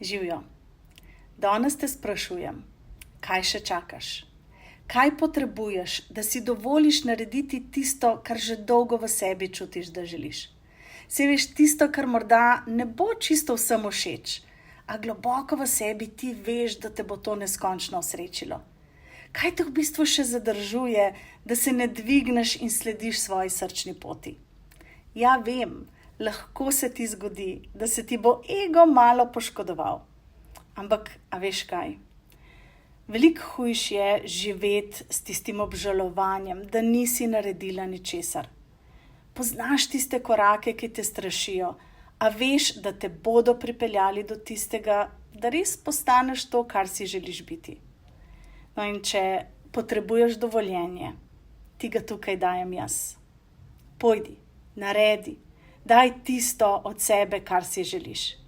Živjo. Danes te sprašujem, kaj še čakaš? Kaj potrebuješ, da si dovoliš narediti tisto, kar že dolgo v sebi čutiš, da želiš? Se veš, tisto, kar morda ne bo čisto vsem všeč, a globoko v sebi ti veš, da te bo to neskončno osrečilo. Kaj te v bistvu še zadržuje, da se ne dvigneš in slediš svoji srčni poti? Ja, vem, lahko se ti zgodi, da se ti bo ego malo poškodoval. Ampak, a veš kaj? Veliko hujš je živeti s tistim obžalovanjem, da nisi naredila ničesar. Poznaš tiste korake, ki te strašijo, a veš, da te bodo pripeljali do tistega, da res postaneš to, kar si želiš biti. No in če potrebuješ dovoljenje, ti ga tukaj dajem jaz. Pojdi, naredi, daj tisto od sebe, kar si želiš.